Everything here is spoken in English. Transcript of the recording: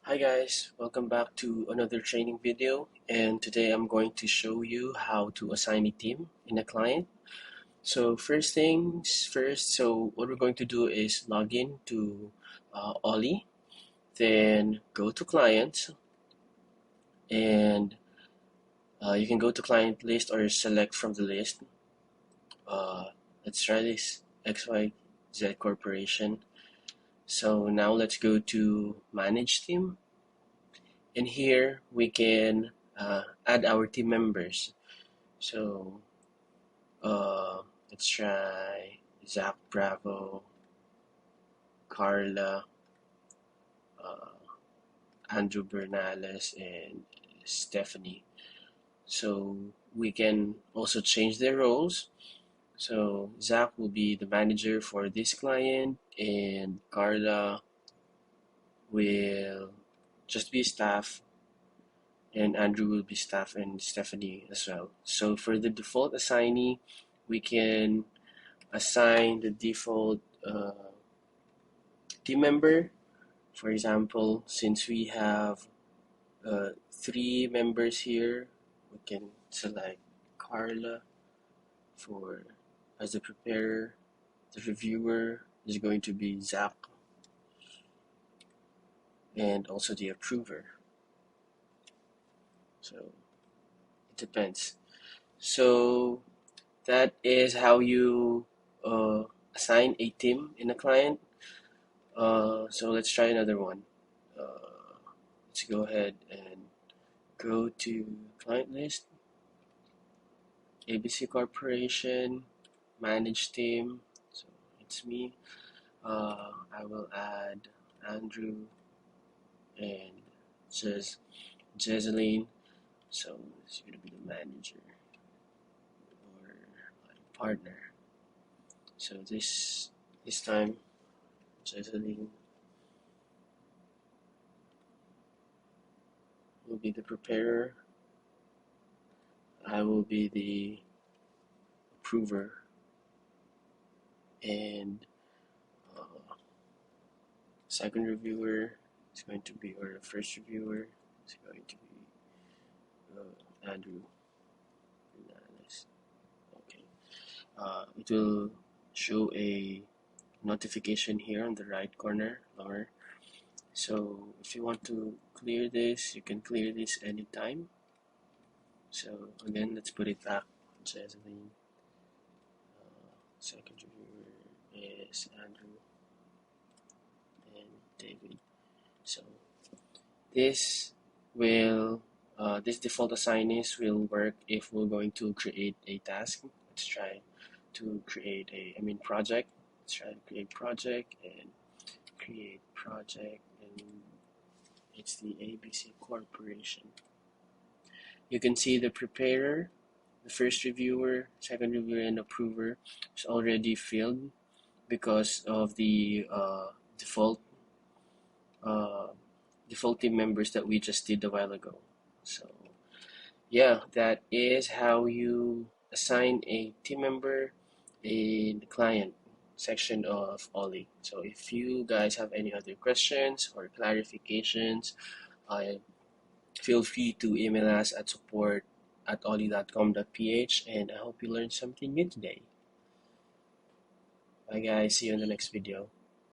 Hi guys, welcome back to another training video, and today I'm going to show you how to assign a team in a client. So first things first, so what we're going to do is log in to Ollie, then go to clients, and you can go to client list or select from the list. Uh, let's try this XYZ Corporation. So now let's go to manage team. And here we can add our team members. So let's try Zach Bravo, Carla, uh, Andrew Bernales, and Stephanie. So we can also change their roles. So Zach will be the manager for this client, and Carla will just be staff, and Andrew will be staff, and Stephanie as well. So for the default assignee, we can assign the default team member. For example, since we have three members here, we can select Carla for as the preparer. The reviewer is going to be Zach, and also the approver. So it depends. So that is how you assign a team in a client. So let's try another one. Let's go ahead and go to client list, ABC Corporation, manage team. So it's me. I will add Andrew and Jezeline. So it's going to be the manager or partner. So this time, Jezeline will be the preparer. I will be the approver, and second reviewer is going to be, or the first reviewer is going to be Andrew Bernales. Okay. It will show a notification here on the right corner lower. So if you want to clear this, you can clear this anytime. So again, let's put it back. Jezeline. Second reviewer is Andrew and David. So this will this default assignees will work if we're going to create a task. Let's try to create project. Let's try to create project and create project, and it's the ABC Corporation. You can see the preparer, the first reviewer, second reviewer, and approver is already filled because of the default default team members that we just did a while ago. So yeah, that is how you assign a team member in the client section of Ollie. So if you guys have any other questions or clarifications, feel free to email us at support@ollie.com.ph, and I hope you learned something new today. Bye guys, see you in the next video.